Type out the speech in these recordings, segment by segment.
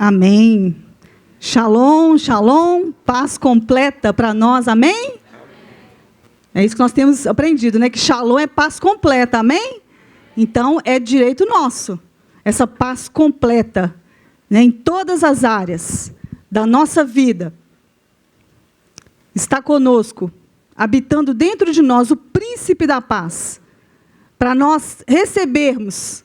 Amém. Shalom, shalom, paz completa para nós, amém? É isso que nós temos aprendido, né? Que shalom é paz completa, amém? Então, é direito nosso, essa paz completa, né? Em todas as áreas da nossa vida. Está conosco, habitando dentro de nós, o príncipe da paz, para nós recebermos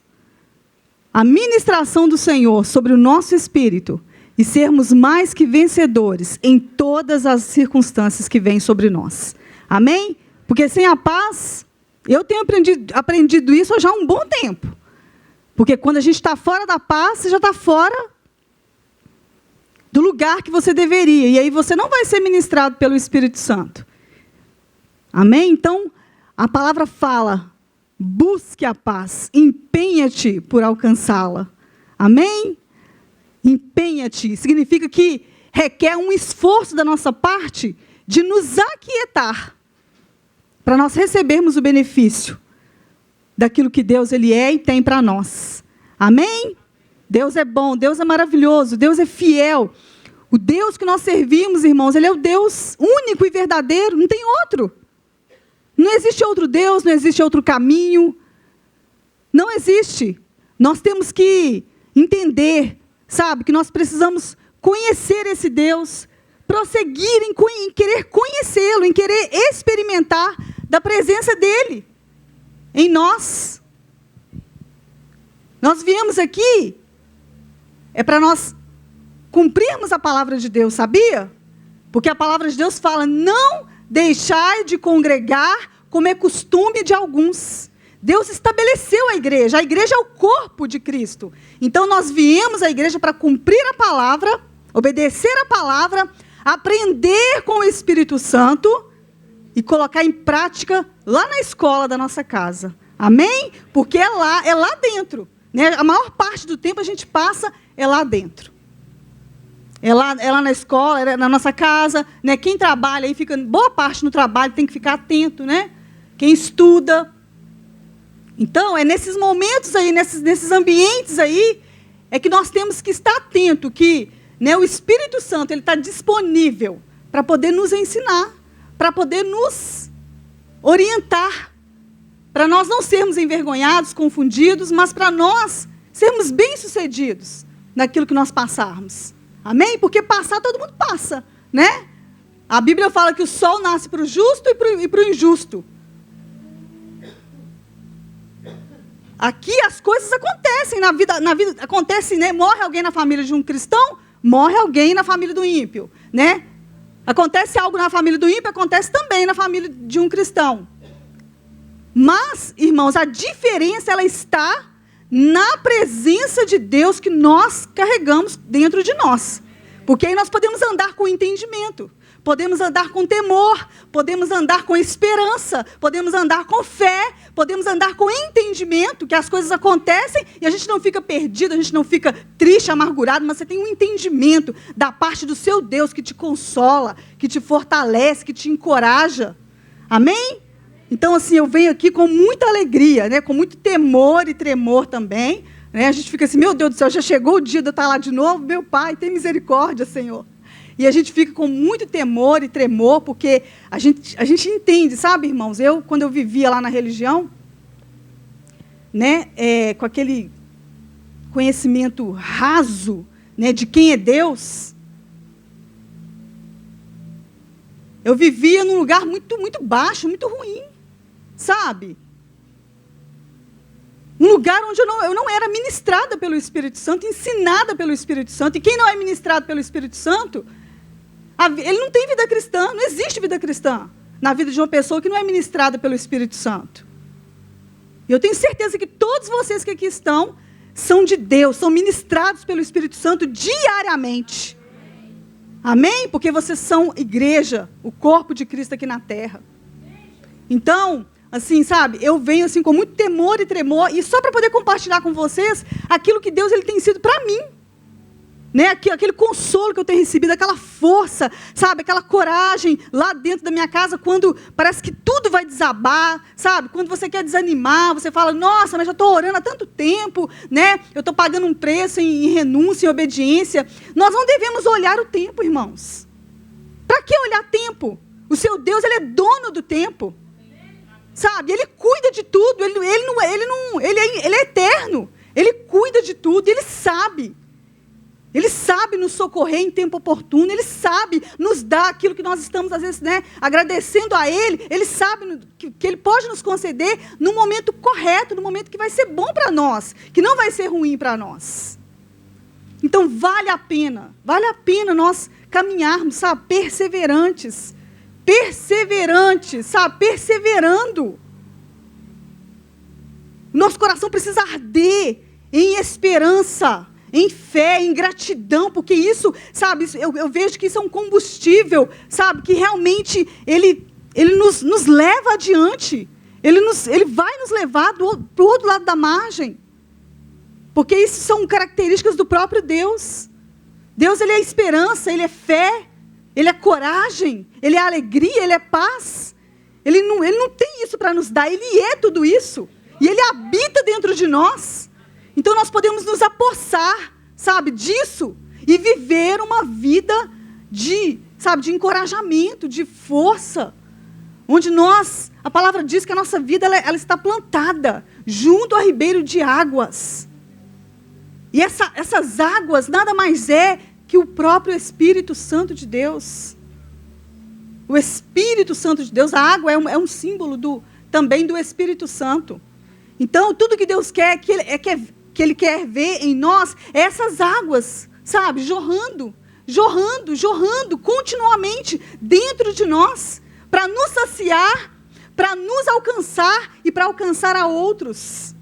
a ministração do Senhor sobre o nosso espírito e sermos mais que vencedores em todas as circunstâncias que vêm sobre nós. Amém? Porque sem a paz, eu tenho aprendido isso já há um bom tempo. Porque quando a gente está fora da paz, você já está fora do lugar que você deveria. E aí você não vai ser ministrado pelo Espírito Santo. Amém? Então, a palavra fala: busque a paz, empenha-te por alcançá-la. Amém? Empenha-te. Significa que requer um esforço da nossa parte de nos aquietar, para nós recebermos o benefício daquilo que Deus ele é e tem para nós. Amém? Deus é bom, Deus é maravilhoso, Deus é fiel. O Deus que nós servimos, irmãos, ele é o Deus único e verdadeiro, não tem outro. Não existe outro Deus, não existe outro caminho. Não existe. Nós temos que entender, sabe, que nós precisamos conhecer esse Deus, prosseguir em querer conhecê-lo, em querer experimentar da presença dele em nós. Nós viemos aqui, é para nós cumprirmos a palavra de Deus, sabia? Porque a palavra de Deus fala: não deixai de congregar, como é costume de alguns. Deus estabeleceu a igreja é o corpo de Cristo. Então nós viemos à igreja para cumprir a palavra, obedecer a palavra, aprender com o Espírito Santo e colocar em prática lá na escola da nossa casa. Amém? Porque é lá dentro. Né? A maior parte do tempo a gente passa lá dentro. É lá na escola, é na nossa casa. Né? Quem trabalha aí, fica boa parte no trabalho, tem que ficar atento. Né? Quem estuda. Então, é nesses momentos aí, nesses ambientes aí, é que nós temos que estar atento que, né, o Espírito Santo ele está disponível para poder nos ensinar, para poder nos orientar, para nós não sermos envergonhados, confundidos, mas para nós sermos bem-sucedidos naquilo que nós passarmos. Amém? Porque passar, todo mundo passa, né? A Bíblia fala que o sol nasce para o justo e para o injusto. Aqui as coisas acontecem na vida acontece, né? Morre alguém na família de um cristão, morre alguém na família do ímpio, né? Acontece algo na família do ímpio, acontece também na família de um cristão. Mas, irmãos, a diferença ela está na presença de Deus que nós carregamos dentro de nós. Porque aí nós podemos andar com entendimento, podemos andar com temor, podemos andar com esperança, podemos andar com fé, podemos andar com entendimento, que as coisas acontecem e a gente não fica perdido, a gente não fica triste, amargurado, mas você tem um entendimento da parte do seu Deus que te consola, que te fortalece, que te encoraja. Amém? Então, assim, eu venho aqui com muita alegria, né? Com muito temor e tremor também. Né? A gente fica assim, meu Deus do céu, já chegou o dia de eu estar lá de novo? Meu Pai, tem misericórdia, Senhor. E a gente fica com muito temor e tremor, porque a gente entende, sabe, irmãos? Quando eu vivia lá na religião, né, com aquele conhecimento raso, né, de quem é Deus, eu vivia num lugar muito, muito baixo, muito ruim, sabe? Um lugar onde eu não era ministrada pelo Espírito Santo, ensinada pelo Espírito Santo. E quem não é ministrado pelo Espírito Santo, ele não tem vida cristã, não existe vida cristã na vida de uma pessoa que não é ministrada pelo Espírito Santo. E eu tenho certeza que todos vocês que aqui estão são de Deus, são ministrados pelo Espírito Santo diariamente. Amém? Porque vocês são igreja, o corpo de Cristo aqui na terra. Então, assim, sabe, eu venho assim com muito temor e tremor, e só para poder compartilhar com vocês aquilo que Deus ele tem sido para mim. né? Aquele consolo que eu tenho recebido, aquela força, sabe? Aquela coragem lá dentro da minha casa, quando parece que tudo vai desabar, sabe? Quando você quer desanimar, você fala, nossa, mas já estou orando há tanto tempo, né? Eu estou pagando um preço em renúncia, em obediência. Nós não devemos olhar o tempo, irmãos. Para que olhar tempo? O seu Deus, Ele é dono do tempo. Sabe? Ele cuida de tudo. Ele é eterno. Ele cuida de tudo. Ele sabe. Ele sabe nos socorrer em tempo oportuno. Ele sabe nos dar aquilo que nós estamos, às vezes, né, agradecendo a Ele. Ele sabe que Ele pode nos conceder no momento correto, no momento que vai ser bom para nós, que não vai ser ruim para nós. Então, vale a pena nós caminharmos, sabe, perseverantes, sabe, perseverando. Nosso coração precisa arder em esperança, em fé, em gratidão, porque isso, sabe, eu vejo que isso é um combustível, sabe, que realmente ele nos leva adiante, ele vai nos levar para o outro lado da margem, porque isso são características do próprio Deus. Deus, Ele é esperança, Ele é fé, Ele é coragem, Ele é alegria, Ele é paz. Ele não tem isso para nos dar, Ele é tudo isso. E Ele habita dentro de nós. Então nós podemos nos apossar, sabe, disso. E viver uma vida de encorajamento, de força. Onde a palavra diz que a nossa vida ela está plantada junto a ribeiro de águas. E essas águas nada mais é que o próprio Espírito Santo de Deus. O Espírito Santo de Deus, a água é um símbolo também do Espírito Santo. Então, tudo que Deus quer, que Ele quer ver em nós, é essas águas, sabe, jorrando continuamente dentro de nós, para nos saciar, para nos alcançar e para alcançar a outros.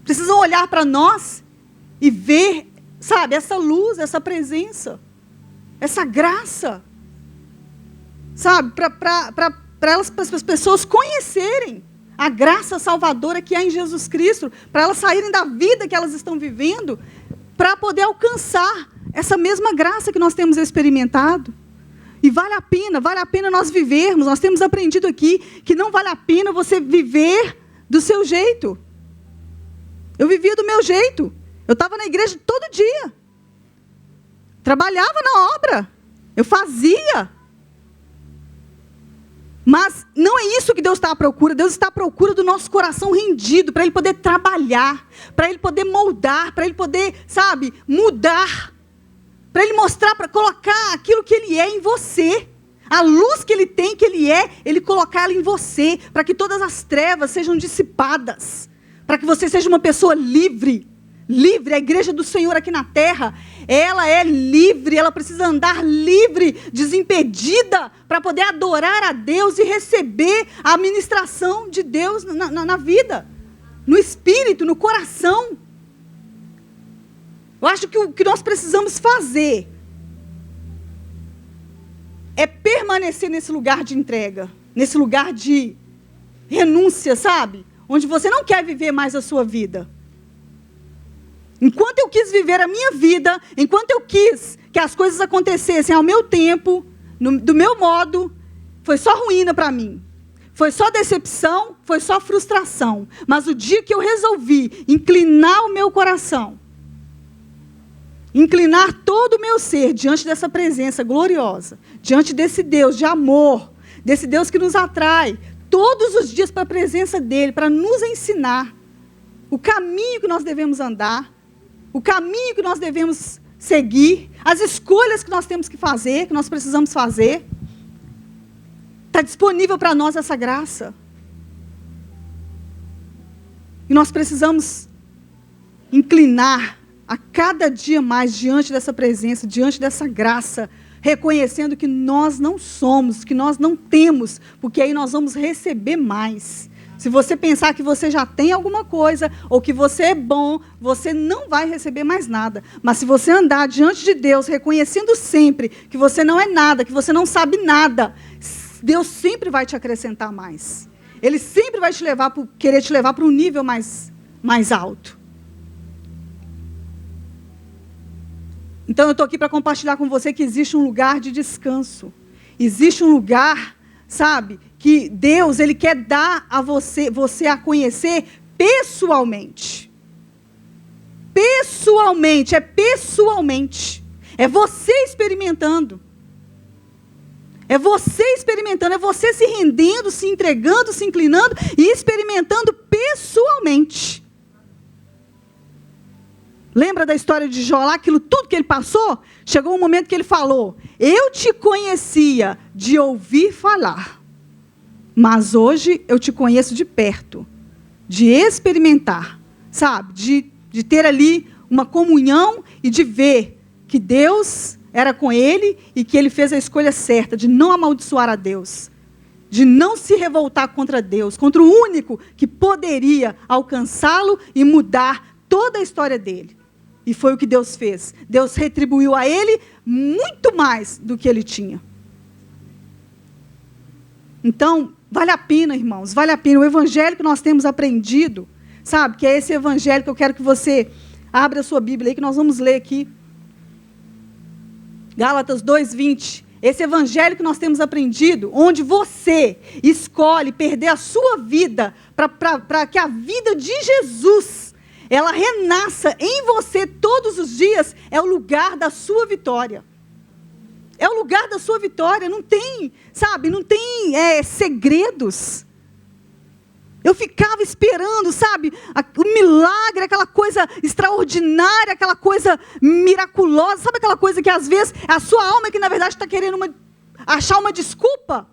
Precisam olhar para nós e ver, sabe, essa luz, essa presença, essa graça, sabe, para as pessoas conhecerem a graça salvadora que há em Jesus Cristo, para elas saírem da vida que elas estão vivendo, para poder alcançar essa mesma graça que nós temos experimentado. E vale a pena nós vivermos. Nós temos aprendido aqui que não vale a pena você viver do seu jeito. Eu vivia do meu jeito. Eu estava na igreja todo dia. Trabalhava na obra. Eu fazia. Mas não é isso que Deus está à procura. Deus está à procura do nosso coração rendido, para Ele poder trabalhar, para Ele poder moldar, para Ele poder, sabe, mudar, para Ele mostrar, para colocar aquilo que Ele é em você. A luz que Ele tem, que Ele é, Ele colocar ela em você, para que todas as trevas sejam dissipadas, para que você seja uma pessoa livre. Livre, a igreja do Senhor aqui na terra, ela é livre, ela precisa andar livre, desimpedida, para poder adorar a Deus e receber a ministração de Deus na vida, no espírito, no coração. Eu acho que o que nós precisamos fazer é permanecer nesse lugar de entrega, nesse lugar de renúncia, sabe? Onde você não quer viver mais a sua vida. Enquanto eu quis viver a minha vida, enquanto eu quis que as coisas acontecessem ao meu tempo, do meu modo, foi só ruína para mim. Foi só decepção, foi só frustração. Mas o dia que eu resolvi inclinar o meu coração, inclinar todo o meu ser diante dessa presença gloriosa, diante desse Deus de amor, desse Deus que nos atrai todos os dias para a presença dEle, para nos ensinar o caminho que nós devemos andar, o caminho que nós devemos seguir, as escolhas que nós temos que fazer, que nós precisamos fazer. Está disponível para nós essa graça. E nós precisamos inclinar a cada dia mais diante dessa presença, diante dessa graça, reconhecendo que nós não somos, que nós não temos, porque aí nós vamos receber mais. Se você pensar que você já tem alguma coisa, ou que você é bom, você não vai receber mais nada. Mas se você andar diante de Deus, reconhecendo sempre que você não é nada, que você não sabe nada, Deus sempre vai te acrescentar mais. Ele sempre vai querer te levar para um nível mais alto. Então eu estou aqui para compartilhar com você que existe um lugar de descanso. Existe um lugar, sabe, que Deus, Ele quer dar a você a conhecer pessoalmente. Pessoalmente, é pessoalmente. É você experimentando. É você experimentando, é você se rendendo, se entregando, se inclinando e experimentando pessoalmente. Lembra da história de Jó lá, aquilo tudo que ele passou? Chegou um momento que ele falou: eu te conhecia de ouvir falar, mas hoje eu te conheço de perto, de experimentar, sabe? De ter ali uma comunhão e de ver que Deus era com ele e que ele fez a escolha certa de não amaldiçoar a Deus, de não se revoltar contra Deus, contra o único que poderia alcançá-lo e mudar toda a história dele. E foi o que Deus fez. Deus retribuiu a ele muito mais do que ele tinha. Então, vale a pena, irmãos, vale a pena. O evangelho que nós temos aprendido, sabe, que é esse evangelho que eu quero que você abra a sua Bíblia aí, que nós vamos ler aqui. Gálatas 2:20. Esse evangelho que nós temos aprendido, onde você escolhe perder a sua vida para que a vida de Jesus, ela renasça em você todos os dias, é o lugar da sua vitória. É o lugar da sua vitória, não tem, sabe, não tem segredos. Eu ficava esperando, sabe, o milagre, aquela coisa extraordinária, aquela coisa miraculosa, sabe aquela coisa que às vezes a sua alma que na verdade está querendo achar uma desculpa.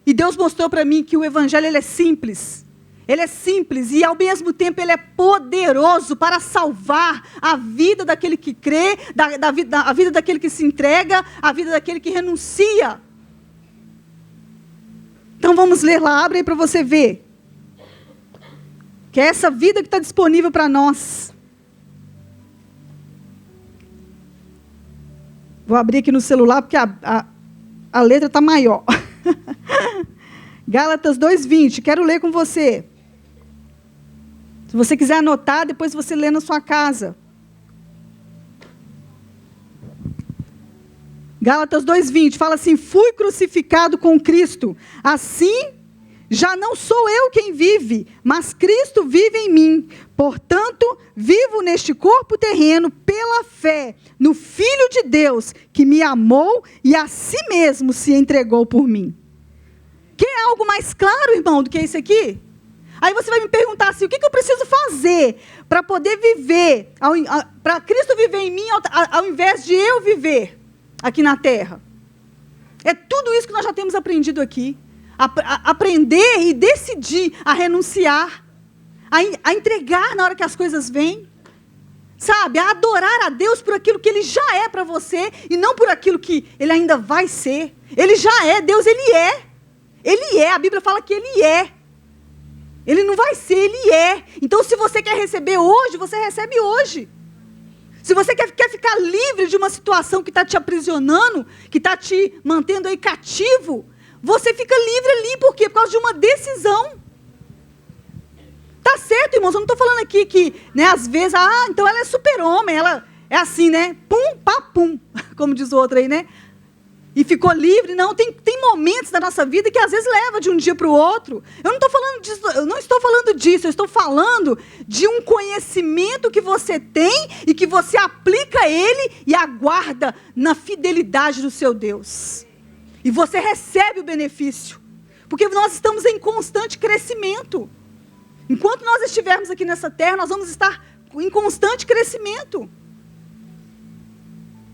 E Deus mostrou para mim que o evangelho ele é simples. Ele é simples e, ao mesmo tempo, ele é poderoso para salvar a vida daquele que crê, a vida daquele que se entrega, a vida daquele que renuncia. Então, vamos ler lá, abre aí para você ver. Que é essa vida que está disponível para nós. Vou abrir aqui no celular, porque a letra está maior. Gálatas 2:20, quero ler com você. Se você quiser anotar, depois você lê na sua casa. Gálatas 2:20, fala assim: fui crucificado com Cristo, assim já não sou eu quem vive, mas Cristo vive em mim. Portanto, vivo neste corpo terreno pela fé no Filho de Deus, que me amou e a si mesmo se entregou por mim. Quer algo mais claro, irmão, do que isso aqui? Aí você vai me perguntar assim: o que eu preciso fazer para poder viver, para Cristo viver em mim, ao invés de eu viver aqui na terra? É tudo isso que nós já temos aprendido aqui. Aprender e decidir a renunciar, a entregar na hora que as coisas vêm, sabe? A adorar a Deus por aquilo que Ele já é para você e não por aquilo que Ele ainda vai ser. Ele já é, Deus Ele é. Ele é, a Bíblia fala que Ele é. Ele não vai ser, Ele é. Então, se você quer receber hoje, você recebe hoje. Se você quer ficar livre de uma situação que está te aprisionando, que está te mantendo aí cativo, você fica livre ali. Por quê? Por causa de uma decisão. Tá certo, irmãos? Eu não estou falando aqui que, né, às vezes, então ela é super-homem, ela é assim, né? Pum, pá, pum, como diz o outro aí, né? E ficou livre. Não, tem momentos da nossa vida que às vezes leva de um dia para o outro. Eu não estou falando disso, eu estou falando de um conhecimento que você tem e que você aplica ele e aguarda na fidelidade do seu Deus. E você recebe o benefício. Porque nós estamos em constante crescimento. Enquanto nós estivermos aqui nessa terra, nós vamos estar em constante crescimento.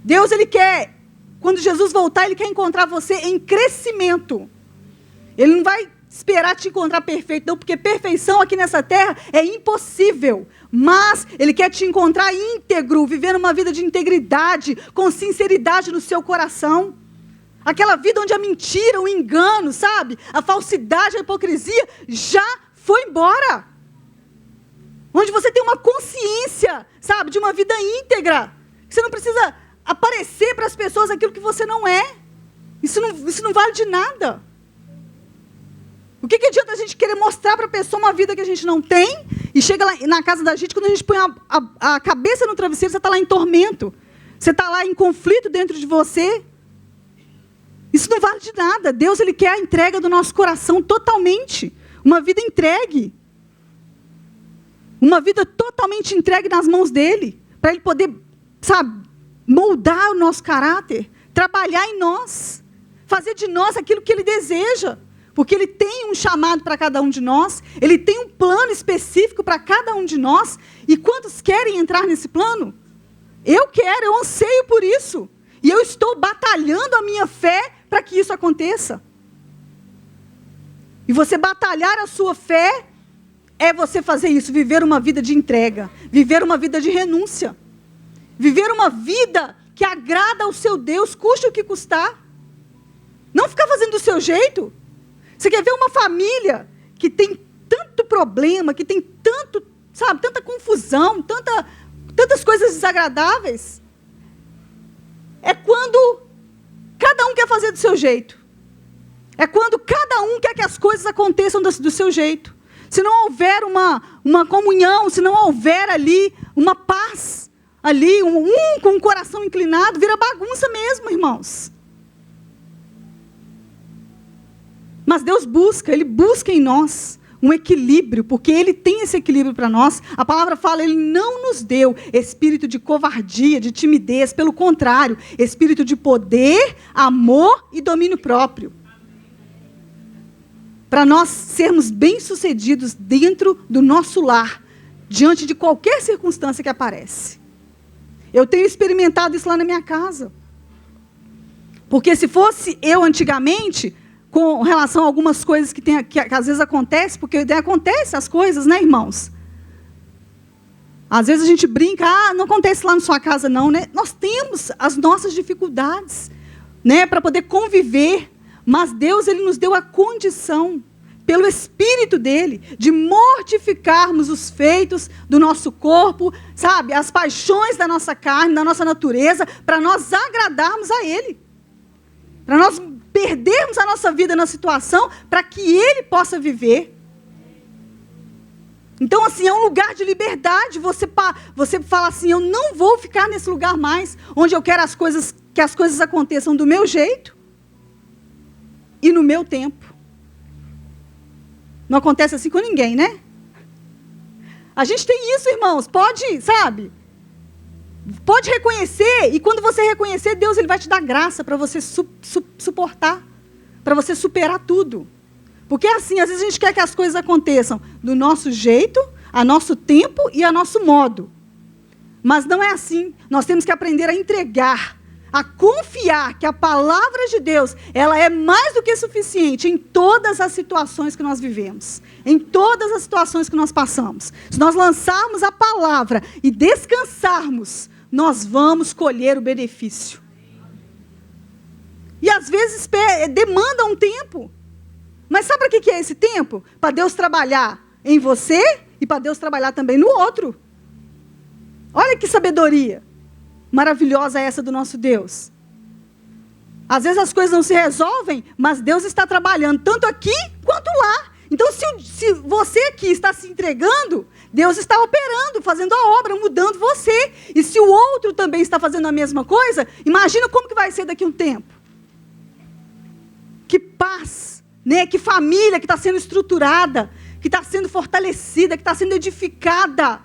Deus, Ele quer... Quando Jesus voltar, Ele quer encontrar você em crescimento. Ele não vai esperar te encontrar perfeito, não, porque perfeição aqui nessa terra é impossível. Mas Ele quer te encontrar íntegro, vivendo uma vida de integridade, com sinceridade no seu coração. Aquela vida onde a mentira, o engano, sabe? A falsidade, a hipocrisia já foi embora. Onde você tem uma consciência, sabe? De uma vida íntegra. Você não precisa aparecer para as pessoas aquilo que você não é. Isso não vale de nada. O que adianta a gente querer mostrar para a pessoa uma vida que a gente não tem E chega lá na casa da gente, quando a gente põe a cabeça no travesseiro, você está lá em tormento. Você está lá em conflito dentro de você. Isso não vale de nada. Deus, Ele quer a entrega do nosso coração totalmente. Uma vida entregue. Uma vida totalmente entregue nas mãos dEle. Para Ele poder, sabe, moldar o nosso caráter. Trabalhar em nós. Fazer de nós aquilo que Ele deseja. Porque Ele tem um chamado para cada um de nós. Ele tem um plano específico para cada um de nós. E quantos querem entrar nesse plano? Eu quero, eu anseio por isso. E eu estou batalhando a minha fé para que isso aconteça. E você batalhar a sua fé é você fazer isso, viver uma vida de entrega, viver uma vida de renúncia, viver uma vida que agrada ao seu Deus, custe o que custar. Não ficar fazendo do seu jeito. Você quer ver uma família que tem tanto problema, que tem tanto, sabe, tanta confusão, tantas coisas desagradáveis? É quando cada um quer fazer do seu jeito. É quando cada um quer que as coisas aconteçam do seu jeito. Se não houver uma comunhão, se não houver ali uma paz, ali, com o coração inclinado, vira bagunça mesmo, irmãos. Mas Deus busca, Ele busca em nós um equilíbrio, porque Ele tem esse equilíbrio para nós. A palavra fala, Ele não nos deu espírito de covardia, de timidez, pelo contrário, espírito de poder, amor e domínio próprio. Para nós sermos bem-sucedidos dentro do nosso lar, diante de qualquer circunstância que aparece. Eu tenho experimentado isso lá na minha casa. Porque se fosse eu antigamente, com relação a algumas coisas que às vezes acontecem, porque acontecem as coisas, né, irmãos? Às vezes a gente brinca, não acontece lá na sua casa não, né? Nós temos as nossas dificuldades, né, para poder conviver, mas Deus, Ele nos deu a condição, pelo Espírito dEle, de mortificarmos os feitos do nosso corpo, sabe, as paixões da nossa carne, da nossa natureza, para nós agradarmos a Ele. Para nós perdermos a nossa vida na situação, para que Ele possa viver. Então, assim, é um lugar de liberdade. Você fala assim, eu não vou ficar nesse lugar mais, onde eu quero que as coisas aconteçam do meu jeito e no meu tempo. Não acontece assim com ninguém, né? A gente tem isso, irmãos. Pode, sabe? Pode reconhecer, e quando você reconhecer, Deus, Ele vai te dar graça para você suportar, para você superar tudo. Porque assim, às vezes a gente quer que as coisas aconteçam do nosso jeito, a nosso tempo e a nosso modo. Mas não é assim. Nós temos que aprender a entregar, a confiar que a palavra de Deus, ela é mais do que suficiente em todas as situações que nós vivemos, em todas as situações que nós passamos. Se nós lançarmos a palavra e descansarmos, nós vamos colher o benefício. E às vezes demanda um tempo. Mas sabe para que é esse tempo? Para Deus trabalhar em você e para Deus trabalhar também no outro. Olha que sabedoria maravilhosa essa do nosso Deus. Às vezes as coisas não se resolvem, mas Deus está trabalhando tanto aqui quanto lá. Então, se você aqui está se entregando, Deus está operando, fazendo a obra, mudando você. E se o outro também está fazendo a mesma coisa, imagina como que vai ser daqui a um tempo. Que paz, né? Que família que está sendo estruturada, que está sendo fortalecida, que está sendo edificada,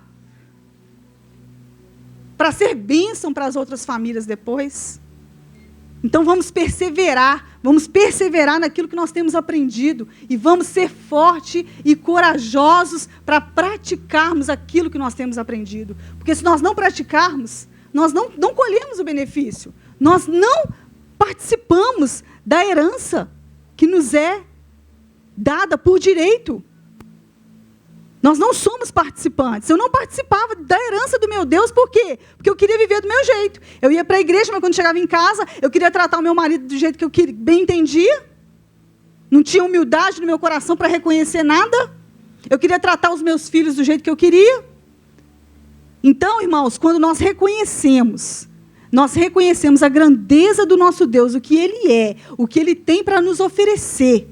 para ser bênção para as outras famílias depois. Então vamos perseverar naquilo que nós temos aprendido, e vamos ser fortes e corajosos para praticarmos aquilo que nós temos aprendido. Porque se nós não praticarmos, nós não colhemos o benefício, nós não participamos da herança que nos é dada por direito. Nós não somos participantes. Eu não participava da herança do meu Deus, por quê? Porque eu queria viver do meu jeito. Eu ia para a igreja, mas quando chegava em casa, eu queria tratar o meu marido do jeito que eu bem entendia. Não tinha humildade no meu coração para reconhecer nada. Eu queria tratar os meus filhos do jeito que eu queria. Então, irmãos, quando nós reconhecemos a grandeza do nosso Deus, o que Ele é, o que Ele tem para nos oferecer,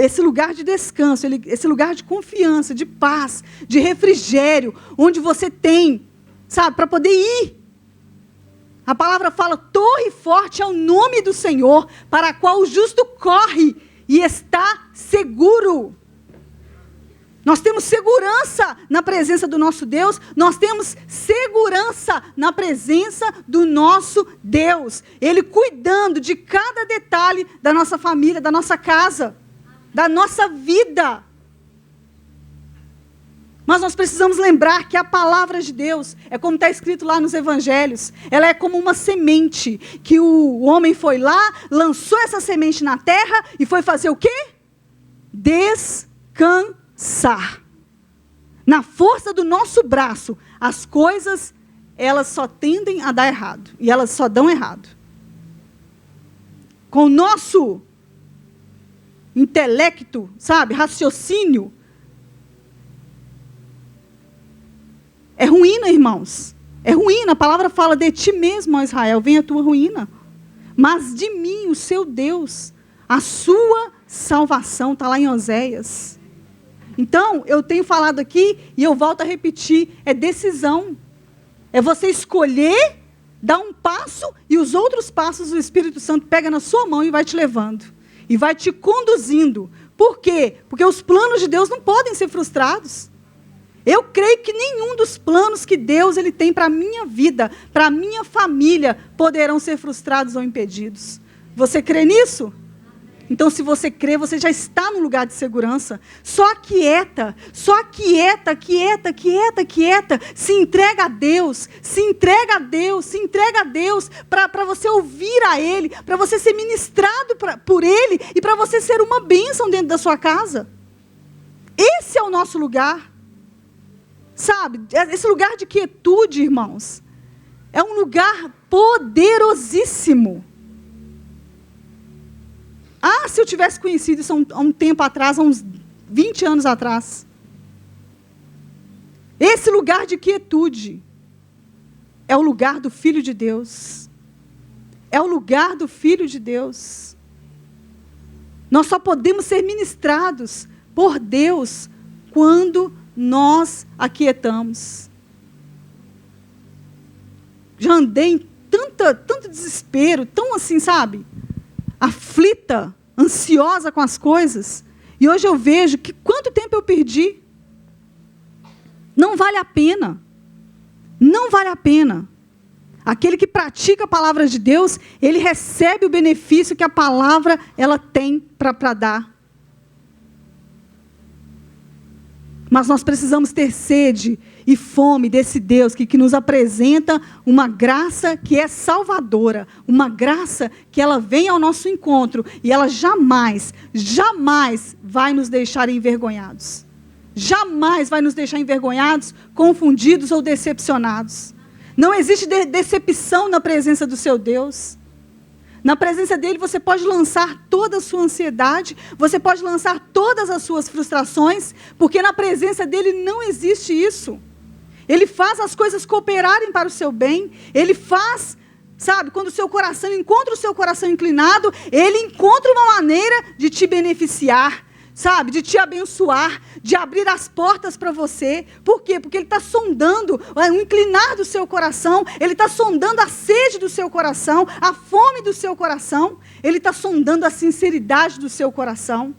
esse lugar de descanso, esse lugar de confiança, de paz, de refrigério, onde você tem, sabe, para poder ir. A palavra fala, torre forte é o nome do Senhor, para a qual o justo corre e está seguro. Nós temos segurança na presença do nosso Deus, nós temos segurança na presença do nosso Deus. Ele cuidando de cada detalhe da nossa família, da nossa casa, da nossa vida. Mas nós precisamos lembrar que a palavra de Deus, é como está escrito lá nos evangelhos, ela é como uma semente, que o homem foi lá, lançou essa semente na terra e foi fazer o quê? Descansar. Na força do nosso braço, as coisas, elas só tendem a dar errado. E elas só dão errado. Com o nosso intelecto, sabe, raciocínio, é ruína, irmãos. É ruína. A palavra fala de ti mesmo, ó Israel, vem a tua ruína. Mas de mim, o seu Deus, a sua salvação, está lá em Oséias. Então, eu tenho falado aqui, e eu volto a repetir, é decisão. É você escolher, dar um passo, e os outros passos o Espírito Santo pega na sua mão e vai te levando. E vai te conduzindo. Por quê? Porque os planos de Deus não podem ser frustrados. Eu creio que nenhum dos planos que Deus ele tem para a minha vida, para a minha família, poderão ser frustrados ou impedidos. Você crê nisso? Então, se você crê, você já está no lugar de segurança. Só quieta, quieta. Se entrega a Deus, para você ouvir a Ele, para você ser ministrado por Ele e para você ser uma bênção dentro da sua casa. Esse é o nosso lugar. Sabe, esse lugar de quietude, irmãos, é um lugar poderosíssimo. Ah, se eu tivesse conhecido isso há um tempo atrás, há uns 20 anos atrás. Esse lugar de quietude é o lugar do Filho de Deus. É o lugar do Filho de Deus. Nós só podemos ser ministrados por Deus quando nós aquietamos. Já andei em tanto desespero, tão assim, sabe? Aflita, ansiosa com as coisas. E hoje eu vejo que quanto tempo eu perdi. Não vale a pena. Não vale a pena. Aquele que pratica a palavra de Deus, ele recebe o benefício que a palavra ela tem para dar. Mas nós precisamos ter sede e fome desse Deus que nos apresenta uma graça que é salvadora, uma graça que ela vem ao nosso encontro e ela jamais vai nos deixar envergonhados. Jamais vai nos deixar envergonhados, confundidos ou decepcionados. Não existe decepção na presença do seu Deus. Na presença dele você pode lançar toda a sua ansiedade, você pode lançar todas as suas frustrações, porque na presença dele não existe isso. Ele faz as coisas cooperarem para o seu bem, ele faz, sabe, quando o seu coração encontra o seu coração inclinado, ele encontra uma maneira de te beneficiar, sabe, de te abençoar, de abrir as portas para você. Por quê? Porque ele está sondando o inclinar do seu coração, ele está sondando a sede do seu coração, a fome do seu coração, ele está sondando a sinceridade do seu coração.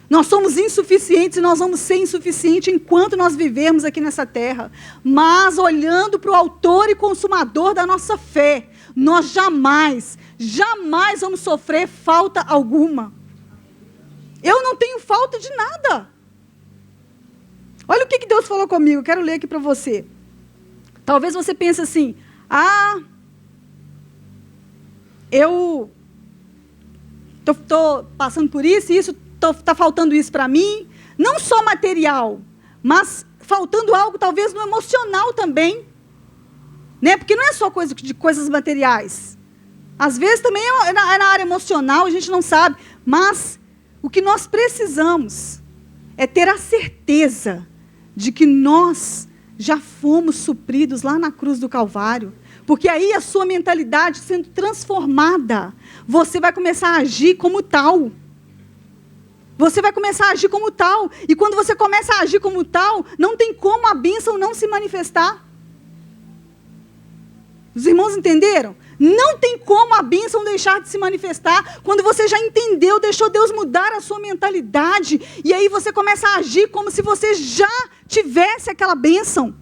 Nós somos insuficientes e nós vamos ser insuficientes enquanto nós vivermos aqui nessa terra. Mas olhando para o autor e consumador da nossa fé, nós jamais vamos sofrer falta alguma. Eu não tenho falta de nada. Olha o que Deus falou comigo, eu quero ler aqui para você. Talvez você pense assim, eu estou passando por isso e isso, está faltando isso para mim. Não só material, mas faltando algo talvez no emocional também. Né? Porque não é só coisa de coisas materiais. Às vezes também é na área emocional, a gente não sabe, mas o que nós precisamos é ter a certeza de que nós já fomos supridos lá na cruz do Calvário. Porque aí a sua mentalidade sendo transformada, você vai começar a agir como tal. Você vai começar a agir como tal. E quando você começa a agir como tal, não tem como a bênção não se manifestar. Os irmãos entenderam? Não tem como a bênção deixar de se manifestar quando você já entendeu, deixou Deus mudar a sua mentalidade. E aí você começa a agir como se você já tivesse aquela bênção.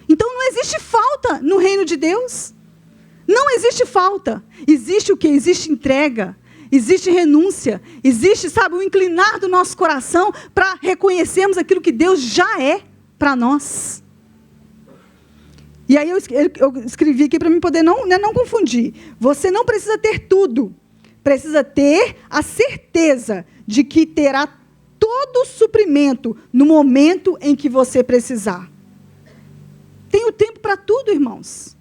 Então não existe falta no reino de Deus. Não existe falta. Existe o quê? Existe entrega. Existe renúncia. Existe, sabe, o inclinar do nosso coração para reconhecermos aquilo que Deus já é para nós. E aí eu escrevi aqui para mim poder não confundir. Você não precisa ter tudo. Precisa ter a certeza de que terá todo o suprimento no momento em que você precisar. Tem o tempo para tudo, irmãos.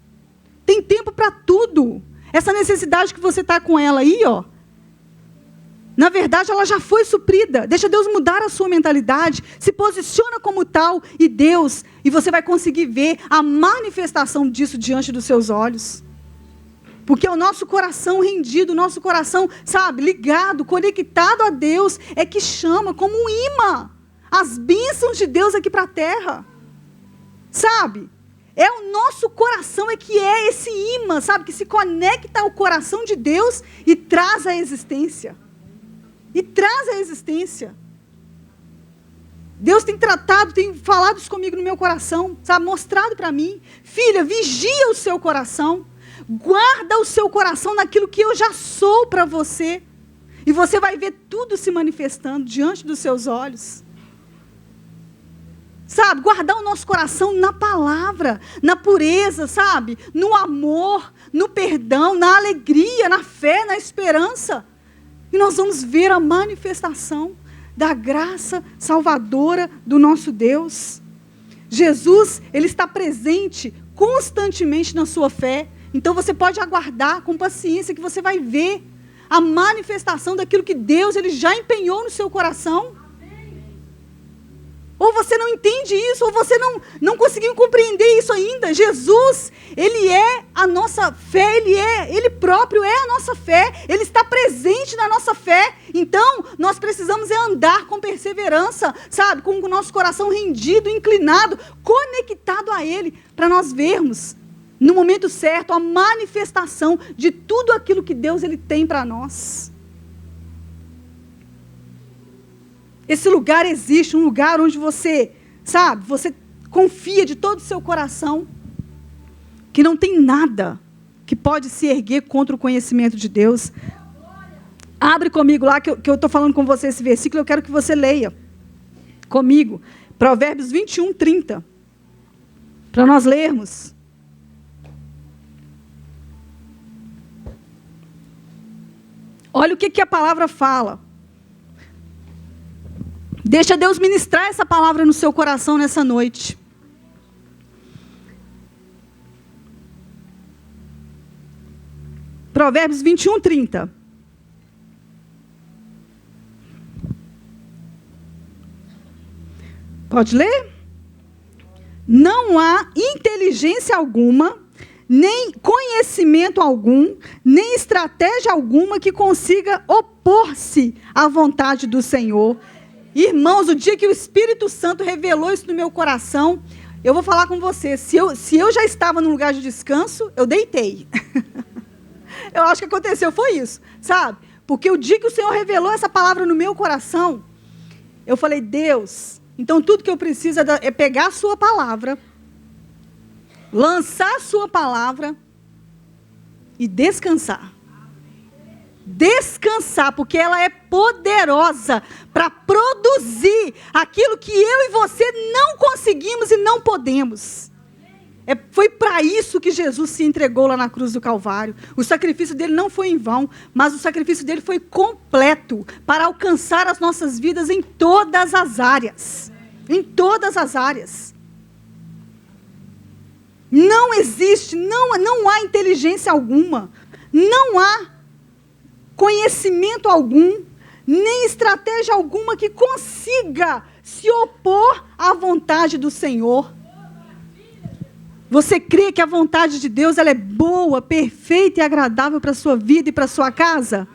Tem tempo para tudo. Essa necessidade que você está com ela aí, ó. Na verdade, ela já foi suprida. Deixa Deus mudar a sua mentalidade. Se posiciona como tal e você vai conseguir ver a manifestação disso diante dos seus olhos. Porque o nosso coração rendido, o nosso coração, sabe, ligado, conectado a Deus, é que chama como um imã as bênçãos de Deus aqui para a terra. Sabe? É o nosso coração que é esse imã, sabe, que se conecta ao coração de Deus e traz a existência. E traz a existência. Deus tem tratado, tem falado isso comigo no meu coração, sabe, mostrado para mim. Filha, vigia o seu coração. Guarda o seu coração naquilo que eu já sou para você. E você vai ver tudo se manifestando diante dos seus olhos. Sabe, guardar o nosso coração na palavra, na pureza, sabe, no amor, no perdão, na alegria, na fé, na esperança. E nós vamos ver a manifestação da graça salvadora do nosso Deus. Jesus, Ele está presente constantemente na sua fé. Então você pode aguardar com paciência que você vai ver a manifestação daquilo que Deus Ele já empenhou no seu coração. Ou você não entende isso, ou você não conseguiu compreender isso ainda. Jesus, Ele é a nossa fé, Ele próprio é a nossa fé, Ele está presente na nossa fé. Então, nós precisamos andar com perseverança, sabe, com o nosso coração rendido, inclinado, conectado a Ele, para nós vermos, no momento certo, a manifestação de tudo aquilo que Deus Ele tem para nós. Esse lugar existe, um lugar onde você, sabe, você confia de todo o seu coração, que não tem nada que pode se erguer contra o conhecimento de Deus. Abre comigo lá, que eu estou falando com você esse versículo, eu quero que você leia comigo. Provérbios 21, 30. Para nós lermos. Olha o que a palavra fala. Deixa Deus ministrar essa palavra no seu coração nessa noite. Provérbios 21, 30. Pode ler? Não há inteligência alguma, nem conhecimento algum, nem estratégia alguma que consiga opor-se à vontade do Senhor. Irmãos, o dia que o Espírito Santo revelou isso no meu coração, eu vou falar com você, se eu já estava num lugar de descanso, eu deitei. Eu acho que aconteceu, foi isso, sabe? Porque o dia que o Senhor revelou essa palavra no meu coração, eu falei, Deus, então tudo que eu preciso é pegar a sua palavra, lançar a sua palavra e descansar. Descansar, porque ela é poderosa para produzir aquilo que eu e você não conseguimos e não podemos. Foi para isso que Jesus se entregou lá na cruz do Calvário. O sacrifício dele não foi em vão, mas o sacrifício dele foi completo para alcançar as nossas vidas em todas as áreas. Em todas as áreas. Não existe, não há inteligência alguma, não há conhecimento algum, nem estratégia alguma que consiga se opor à vontade do Senhor. Você crê que a vontade de Deus ela é boa, perfeita e agradável para a sua vida e para a sua casa?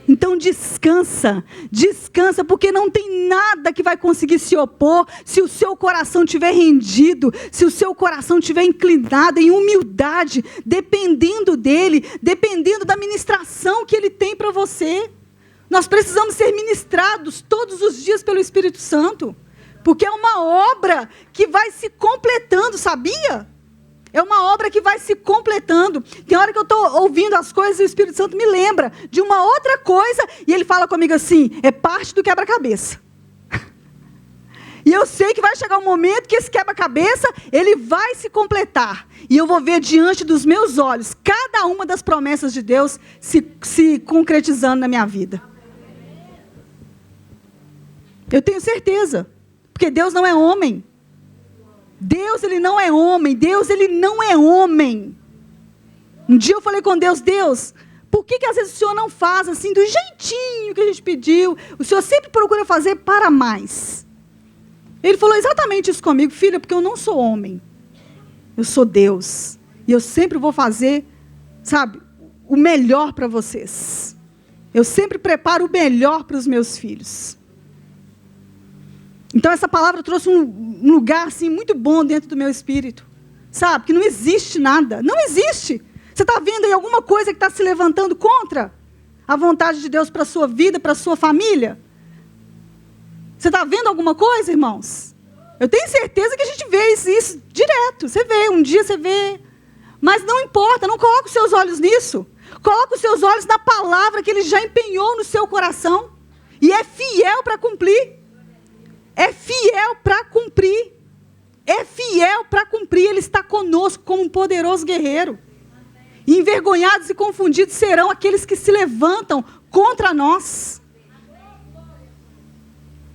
Então descansa, descansa, porque não tem nada que vai conseguir se opor se o seu coração estiver rendido, se o seu coração estiver inclinado em humildade, dependendo dele, dependendo da ministração que ele tem para você. Nós precisamos ser ministrados todos os dias pelo Espírito Santo, porque é uma obra que vai se completando, sabia? É uma obra que vai se completando. Tem hora que eu estou ouvindo as coisas e o Espírito Santo me lembra de uma outra coisa e ele fala comigo assim, é parte do quebra-cabeça. E eu sei que vai chegar um momento que esse quebra-cabeça, ele vai se completar. E eu vou ver diante dos meus olhos cada uma das promessas de Deus se concretizando na minha vida. Eu tenho certeza, porque Deus não é homem. Deus, ele não é homem. Deus, ele não é homem. Um dia eu falei com Deus, Deus, por que às vezes o Senhor não faz assim, do jeitinho que a gente pediu? O Senhor sempre procura fazer para mais. Ele falou exatamente isso comigo, filha, porque eu não sou homem. Eu sou Deus. E eu sempre vou fazer, sabe, o melhor para vocês. Eu sempre preparo o melhor para os meus filhos. Então essa palavra trouxe um lugar assim, muito bom dentro do meu espírito. Sabe, que não existe nada. Não existe. Você está vendo aí alguma coisa que está se levantando contra a vontade de Deus para a sua vida, para a sua família? Você está vendo alguma coisa, irmãos? Eu tenho certeza que a gente vê isso direto. Você vê, um dia você vê. Mas não importa, não coloque os seus olhos nisso. Coloque os seus olhos na palavra que Ele já empenhou no seu coração. E é fiel para cumprir. É fiel para cumprir. É fiel para cumprir. Ele está conosco como um poderoso guerreiro. E envergonhados e confundidos serão aqueles que se levantam contra nós.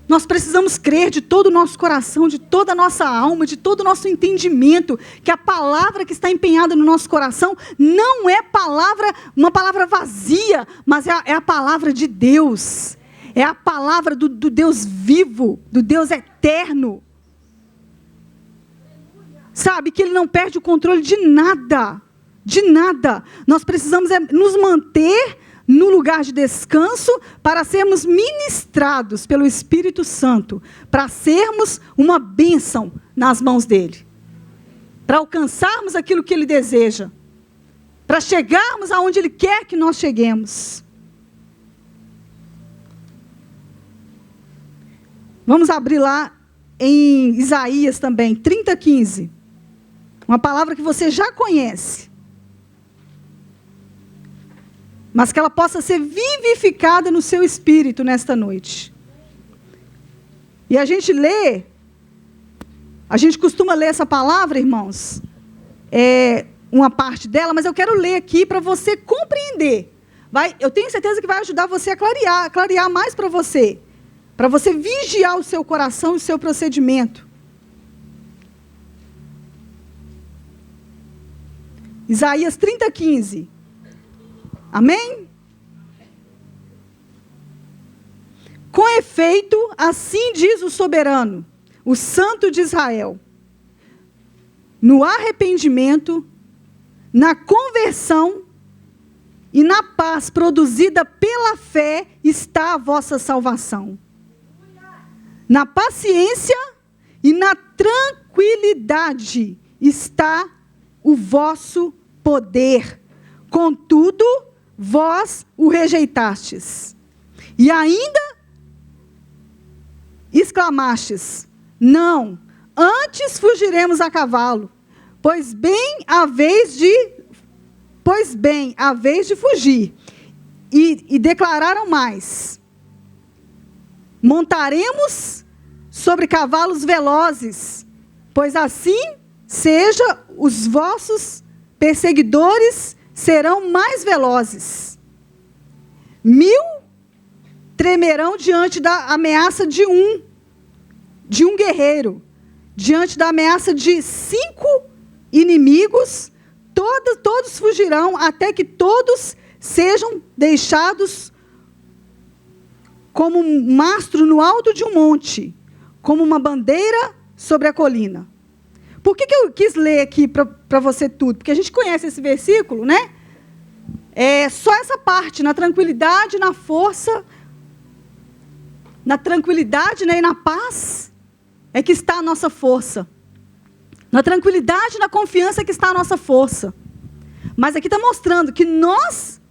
Nós precisamos crer de todo o nosso coração, de toda a nossa alma, de todo o nosso entendimento, que a palavra que está empenhada no nosso coração não é uma palavra vazia, mas é a palavra de Deus. É a palavra do Deus vivo, do Deus eterno. Sabe, que Ele não perde o controle de nada. De nada. Nós precisamos nos manter no lugar de descanso para sermos ministrados pelo Espírito Santo. Para sermos uma bênção nas mãos dEle. Para alcançarmos aquilo que Ele deseja. Para chegarmos aonde Ele quer que nós cheguemos. Vamos abrir lá em Isaías também, 30:15. Uma palavra que você já conhece. Mas que ela possa ser vivificada no seu espírito nesta noite. E a gente costuma ler essa palavra, irmãos, uma parte dela, mas eu quero ler aqui para você compreender. Eu tenho certeza que vai ajudar você a clarear mais para você. Para você vigiar o seu coração e o seu procedimento. Isaías 30:15. Amém? Com efeito, assim diz o soberano, o Santo de Israel: no arrependimento, na conversão e na paz produzida pela fé está a vossa salvação. Na paciência e na tranquilidade está o vosso poder. Contudo, vós o rejeitastes. E ainda exclamastes: não, antes fugiremos a cavalo, pois bem, a vez de fugir. E declararam mais: montaremos sobre cavalos velozes, pois assim seja, os vossos perseguidores serão mais velozes. 1000 tremerão diante da ameaça de um guerreiro, diante da ameaça de 5 inimigos, todos fugirão, até que todos sejam deixados como um mastro no alto de um monte, como uma bandeira sobre a colina. Por que eu quis ler aqui para você tudo? Porque a gente conhece esse versículo, né? só essa parte, na tranquilidade, na força, na tranquilidade, né, e na paz, é que está a nossa força. Na tranquilidade e na confiança é que está a nossa força. Mas aqui está mostrando que nós,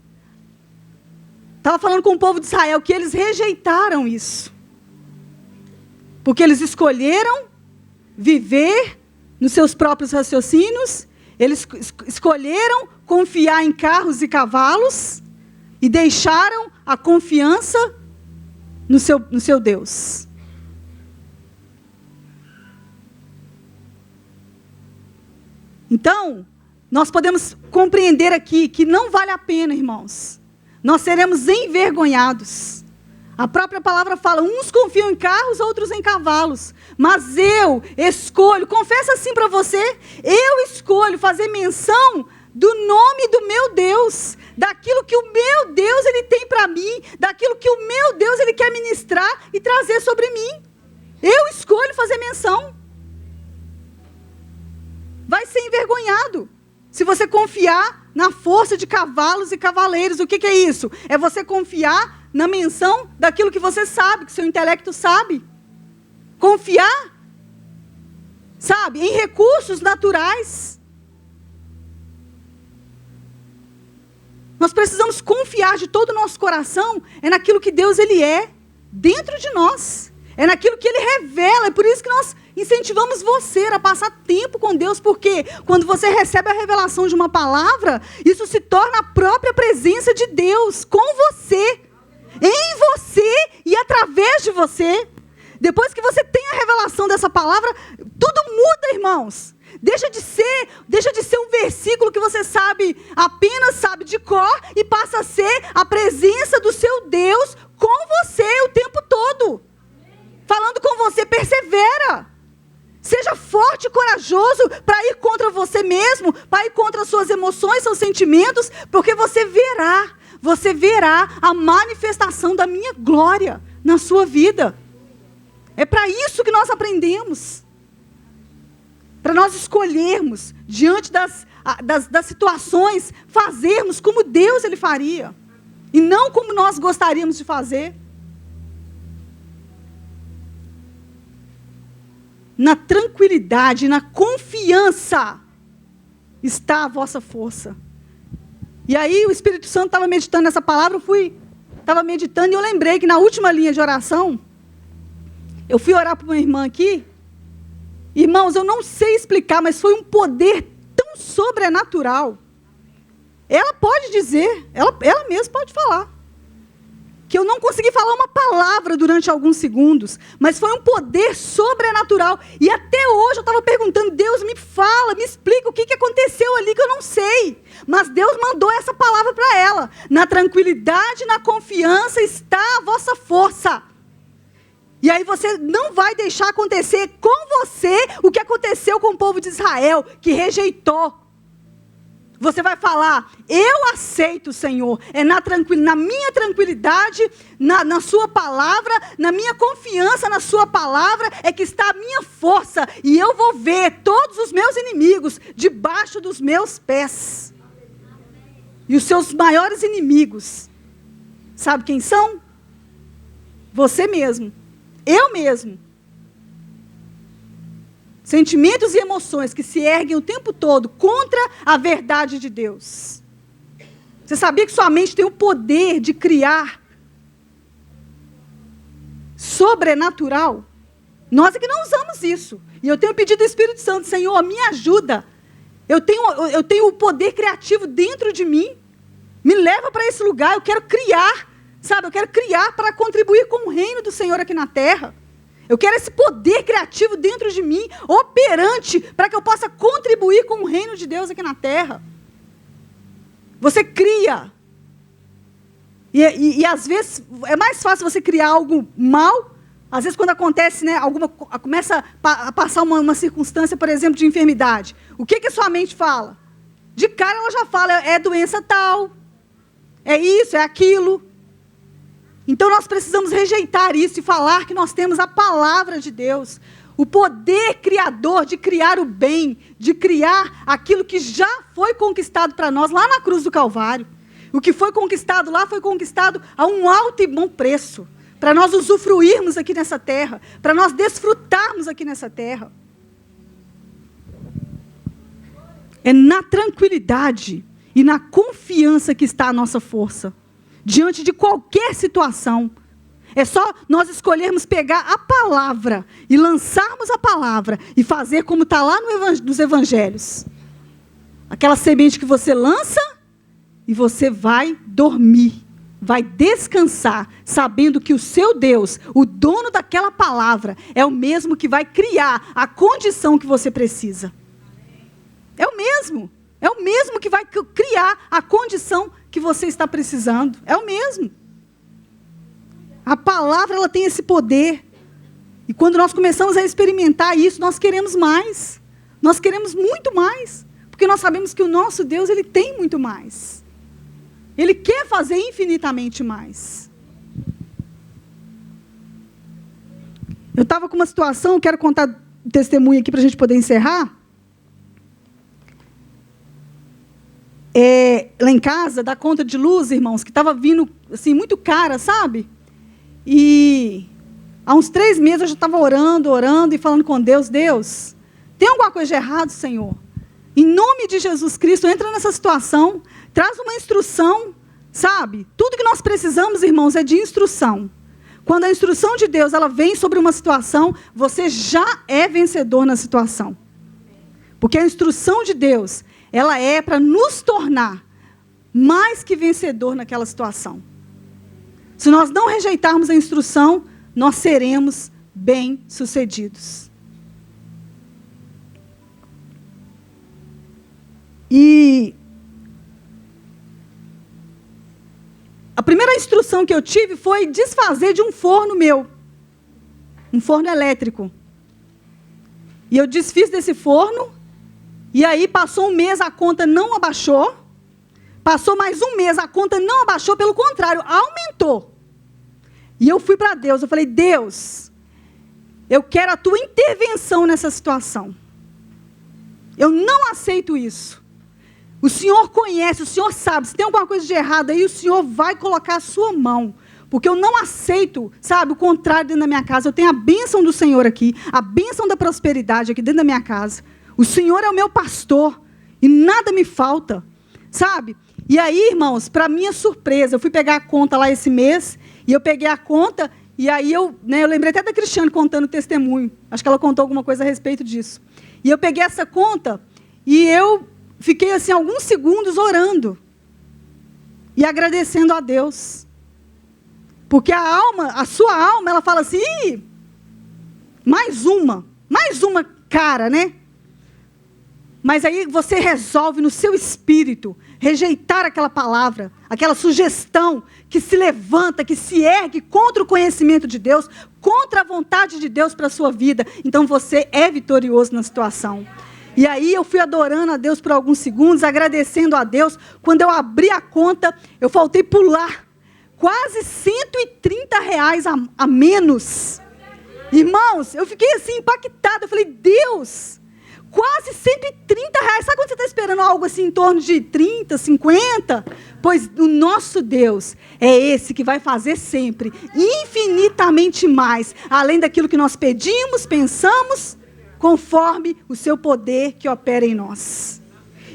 estava falando com o povo de Israel, que eles rejeitaram isso. Porque eles escolheram viver nos seus próprios raciocínios, eles escolheram confiar em carros e cavalos, e deixaram a confiança no seu Deus. Então, nós podemos compreender aqui que não vale a pena, irmãos. Nós seremos envergonhados. A própria palavra fala, uns confiam em carros, outros em cavalos. Mas eu escolho, confesso assim para você, eu escolho fazer menção do nome do meu Deus, daquilo que o meu Deus ele tem para mim, daquilo que o meu Deus ele quer ministrar e trazer sobre mim. Eu escolho fazer menção. Vai ser envergonhado se você confiar na força de cavalos e cavaleiros. O que é isso? É você confiar na menção daquilo que você sabe, que seu intelecto sabe. Confiar, sabe, em recursos naturais. Nós precisamos confiar de todo o nosso coração naquilo que Deus ele é dentro de nós. É naquilo que ele revela. É por isso que nós incentivamos você a passar tempo com Deus, porque quando você recebe a revelação de uma palavra, isso se torna a própria presença de Deus com você, em você e através de você. Depois que você tem a revelação dessa palavra, tudo muda, irmãos. Deixa de ser um versículo que você apenas sabe de cor, e passa a ser a presença do seu Deus com você o tempo todo. Falando com você, persevera. Seja forte e corajoso para ir contra você mesmo, para ir contra as suas emoções, seus sentimentos, porque você verá a manifestação da minha glória na sua vida. É para isso que nós aprendemos. Para nós escolhermos, diante das situações, fazermos como Deus ele faria, e não como nós gostaríamos de fazer. Na tranquilidade, na confiança, está a vossa força. E aí o Espírito Santo estava meditando nessa palavra, estava meditando, e eu lembrei que na última linha de oração, eu fui orar para uma irmã aqui. Irmãos, eu não sei explicar, mas foi um poder tão sobrenatural. Ela pode dizer, ela mesma pode falar, que eu não consegui falar uma palavra durante alguns segundos, mas foi um poder sobrenatural. E até hoje eu estava perguntando, Deus, me fala, me explica o que aconteceu ali que eu não sei. Mas Deus mandou essa palavra para ela. Na tranquilidade, na confiança está a vossa força. E aí você não vai deixar acontecer com você o que aconteceu com o povo de Israel, que rejeitou. Você vai falar, eu aceito, Senhor, na minha tranquilidade, na sua palavra, na minha confiança na sua palavra, é que está a minha força, e eu vou ver todos os meus inimigos debaixo dos meus pés. E os seus maiores inimigos, sabe quem são? Você mesmo, eu mesmo. Sentimentos e emoções que se erguem o tempo todo contra a verdade de Deus. Você sabia que sua mente tem o poder de criar sobrenatural? Nós é que não usamos isso. E eu tenho pedido ao Espírito Santo, Senhor, me ajuda. Eu tenho o poder criativo dentro de mim. Me leva para esse lugar, eu quero criar. Sabe, eu quero criar para contribuir com o reino do Senhor aqui na terra. Eu quero esse poder criativo dentro de mim, operante, para que eu possa contribuir com o reino de Deus aqui na terra. Você cria. E às vezes, é mais fácil você criar algo mal. Às vezes quando acontece, né, começa a passar uma circunstância, por exemplo, de enfermidade. O que a sua mente fala? De cara ela já fala, é doença tal, é isso, é aquilo. Então nós precisamos rejeitar isso e falar que nós temos a palavra de Deus, o poder criador de criar o bem, de criar aquilo que já foi conquistado para nós lá na cruz do Calvário. O que foi conquistado lá foi conquistado a um alto e bom preço, para nós usufruirmos aqui nessa terra, para nós desfrutarmos aqui nessa terra. É na tranquilidade e na confiança que está a nossa força, diante de qualquer situação. É só nós escolhermos pegar a palavra e lançarmos a palavra e fazer como está lá nos evangelhos. Aquela semente que você lança e você vai dormir, vai descansar, sabendo que o seu Deus, o dono daquela palavra, é o mesmo que vai criar a condição que você precisa. É o mesmo que vai criar a condição que você está precisando. É o mesmo. A palavra, ela tem esse poder. E quando nós começamos a experimentar isso, nós queremos mais. Nós queremos muito mais. Porque nós sabemos que o nosso Deus, ele tem muito mais. Ele quer fazer infinitamente mais. Eu estava com uma situação, quero contar um testemunho aqui para a gente poder encerrar. Lá em casa, da conta de luz, irmãos, que estava vindo assim, muito cara, sabe? E há uns 3 meses eu já estava orando e falando com Deus, Deus, tem alguma coisa de errado, Senhor? Em nome de Jesus Cristo, entra nessa situação, traz uma instrução, sabe? Tudo que nós precisamos, irmãos, é de instrução. Quando a instrução de Deus, ela vem sobre uma situação, você já é vencedor na situação. Porque a instrução de Deus, ela é para nos tornar mais que vencedor naquela situação. Se nós não rejeitarmos a instrução, nós seremos bem-sucedidos. E a primeira instrução que eu tive foi desfazer de um forno meu. Um forno elétrico. E eu desfiz desse forno, e aí passou 1 mês, a conta não abaixou. Passou mais 1 mês, a conta não abaixou, pelo contrário, aumentou. E eu fui para Deus, eu falei, Deus, eu quero a tua intervenção nessa situação. Eu não aceito isso. O Senhor conhece, o Senhor sabe, se tem alguma coisa de errado aí, o Senhor vai colocar a sua mão. Porque eu não aceito, sabe, o contrário dentro da minha casa. Eu tenho a bênção do Senhor aqui, a bênção da prosperidade aqui dentro da minha casa. O Senhor é o meu pastor e nada me falta, sabe? E aí, irmãos, para minha surpresa, eu fui pegar a conta lá esse mês, e eu peguei a conta, e aí eu lembrei até da Cristiane contando testemunho. Acho que ela contou alguma coisa a respeito disso. E eu peguei essa conta, e eu fiquei assim alguns segundos orando e agradecendo a Deus. Porque a sua alma, ela fala assim, ih, mais uma cara, né? Mas aí você resolve no seu espírito rejeitar aquela palavra, aquela sugestão que se levanta, que se ergue contra o conhecimento de Deus, contra a vontade de Deus para a sua vida. Então você é vitorioso na situação. E aí eu fui adorando a Deus por alguns segundos, agradecendo a Deus. Quando eu abri a conta, eu faltei pular quase R$130 a menos. Irmãos, eu fiquei assim impactada. Eu falei, Deus, quase R$130. Sabe quando você está esperando algo assim em torno de 30, 50? Pois o nosso Deus é esse que vai fazer sempre infinitamente mais, além daquilo que nós pedimos, pensamos, conforme o seu poder que opera em nós.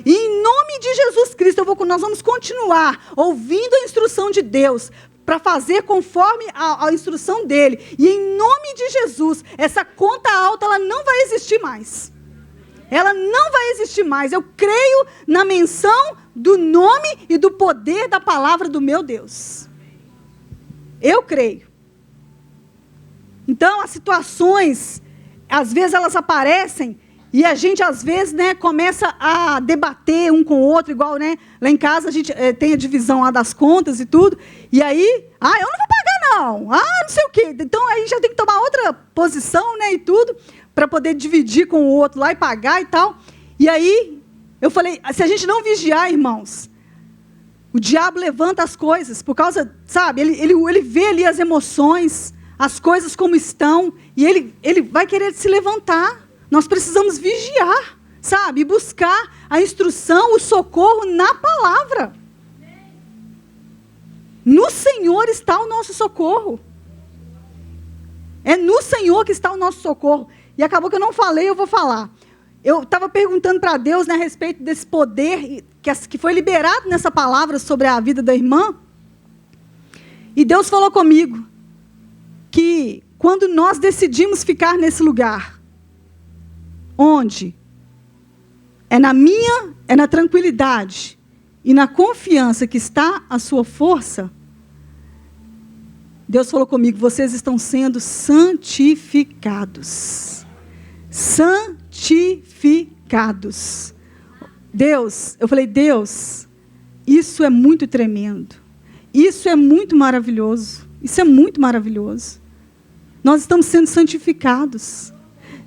E em nome de Jesus Cristo, nós vamos continuar ouvindo a instrução de Deus, para fazer conforme a instrução dele. E em nome de Jesus, essa conta alta, ela não vai existir mais. Ela não vai existir mais. Eu creio na menção do nome e do poder da palavra do meu Deus. Eu creio. Então, as situações, às vezes elas aparecem, e a gente, às vezes, começa a debater um com o outro, igual, lá em casa a gente tem a divisão lá das contas e tudo, e aí, eu não vou pagar não, não sei o quê. Então, aí já tem que tomar outra posição, e tudo, para poder dividir com o outro lá e pagar e tal. E aí, eu falei, se a gente não vigiar, irmãos, o diabo levanta as coisas, por causa, sabe, ele vê ali as emoções, as coisas como estão, e ele vai querer se levantar. Nós precisamos vigiar, sabe? Buscar a instrução, o socorro na palavra. No Senhor está o nosso socorro. É no Senhor que está o nosso socorro. E acabou que eu não falei, eu vou falar. Eu estava perguntando para Deus, né, a respeito desse poder que foi liberado nessa palavra sobre a vida da irmã. E Deus falou comigo que quando nós decidimos ficar nesse lugar, onde é na tranquilidade e na confiança que está a sua força, Deus falou comigo, vocês estão sendo santificados. Santificados. Deus, eu falei, Deus, isso é muito tremendo. Isso é muito maravilhoso. Isso é muito maravilhoso. Nós estamos sendo santificados.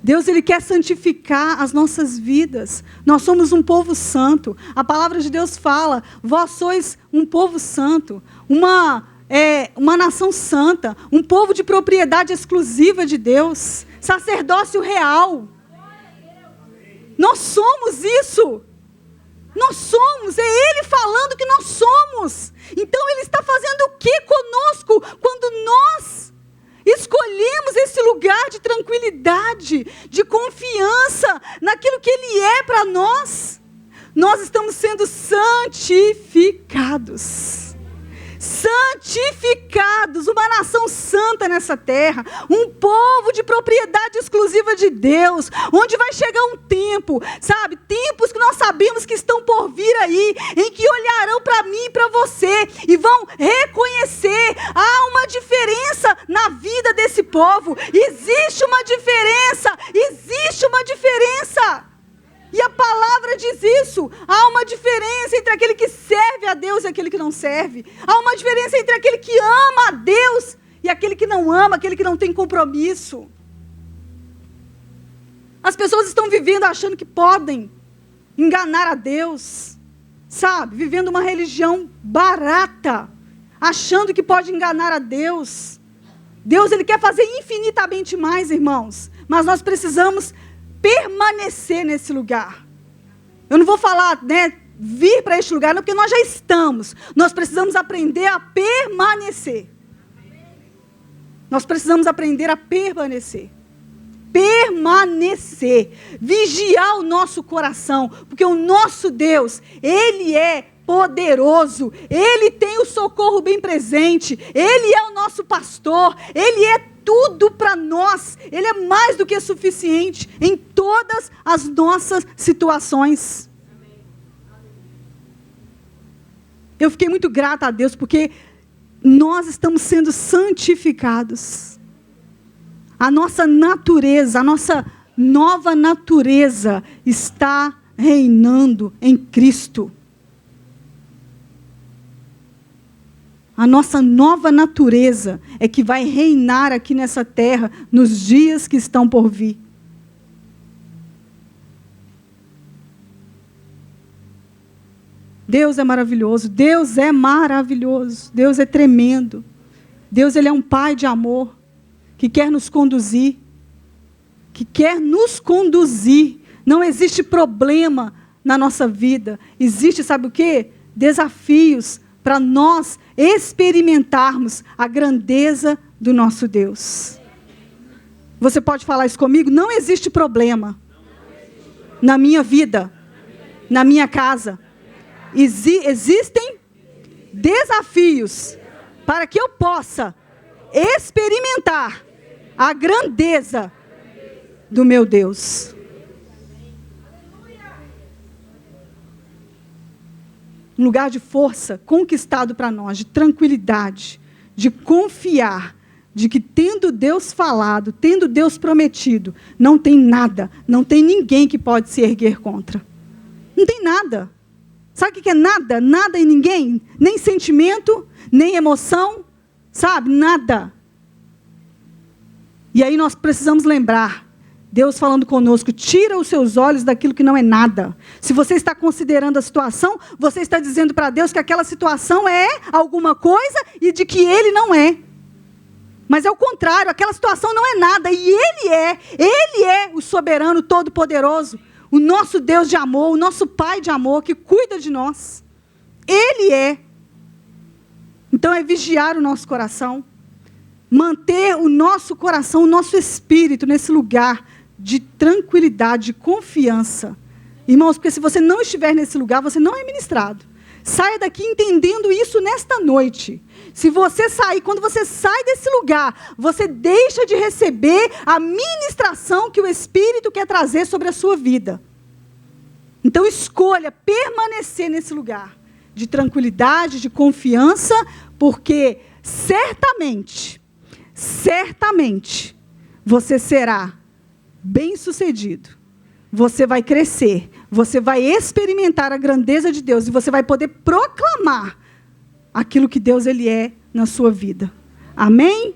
Deus, Ele quer santificar as nossas vidas. Nós somos um povo santo. A palavra de Deus fala, vós sois um povo santo, uma nação santa, um povo de propriedade exclusiva de Deus, sacerdócio real. Nós somos isso. Nós somos, é Ele falando que nós somos. Então Ele está fazendo o que conosco quando nós escolhemos esse lugar de tranquilidade, de confiança naquilo que Ele é para nós? Nós estamos sendo santificados. Santificados, uma nação santa nessa terra, um povo de propriedade exclusiva de Deus, onde vai chegar um tempo, sabe, tempos que nós sabemos que estão por vir aí, em que olharão para mim e para você, e vão reconhecer, há uma diferença na vida desse povo, existe uma diferença, e a palavra diz isso. Há uma diferença entre aquele que serve a Deus e aquele que não serve. Há uma diferença entre aquele que ama a Deus e aquele que não ama, aquele que não tem compromisso. As pessoas estão vivendo achando que podem enganar a Deus, sabe? Vivendo uma religião barata, achando que pode enganar a Deus. Deus, Ele quer fazer infinitamente mais, irmãos, mas nós precisamos permanecer nesse lugar. Eu não vou falar, vir para este lugar, não, porque nós já estamos. Nós precisamos aprender a permanecer. Nós precisamos aprender a permanecer. Permanecer. Vigiar o nosso coração, porque o nosso Deus, Ele é poderoso. Ele tem o socorro bem presente. Ele é o nosso pastor. Ele é tudo para nós. Ele é mais do que suficiente em todas as nossas situações. Eu fiquei muito grata a Deus porque nós estamos sendo santificados. A nossa natureza, a nossa nova natureza está reinando em Cristo. A nossa nova natureza é que vai reinar aqui nessa terra nos dias que estão por vir. Deus é maravilhoso, Deus é maravilhoso, Deus é tremendo. Deus, Ele é um Pai de amor, que quer nos conduzir, Não existe problema na nossa vida, existe, sabe o quê? Desafios para nós experimentarmos a grandeza do nosso Deus. Você pode falar isso comigo? Não existe problema na minha vida, na minha casa. Existem desafios para que eu possa experimentar a grandeza do meu Deus. Um lugar de força conquistado para nós, de tranquilidade, de confiar, de que tendo Deus falado, tendo Deus prometido, não tem nada, não tem ninguém que pode se erguer contra. Não tem nada. Sabe o que é nada? Nada e ninguém? Nem sentimento, nem emoção, sabe? Nada. E aí nós precisamos lembrar, Deus falando conosco, tira os seus olhos daquilo que não é nada. Se você está considerando a situação, você está dizendo para Deus que aquela situação é alguma coisa e de que Ele não é. Mas é o contrário, aquela situação não é nada e Ele é o soberano todo-poderoso, o nosso Deus de amor, o nosso Pai de amor que cuida de nós. Ele é. Então é vigiar o nosso coração, manter o nosso coração, o nosso espírito nesse lugar de tranquilidade, de confiança. Irmãos, porque se você não estiver nesse lugar, você não é ministrado. Saia daqui entendendo isso nesta noite. Se você sair, quando você sai desse lugar, você deixa de receber a ministração que o Espírito quer trazer sobre a sua vida. Então escolha permanecer nesse lugar de tranquilidade, de confiança, porque certamente você será bem-sucedido. Você vai crescer, você vai experimentar a grandeza de Deus e você vai poder proclamar aquilo que Deus ele é na sua vida. Amém?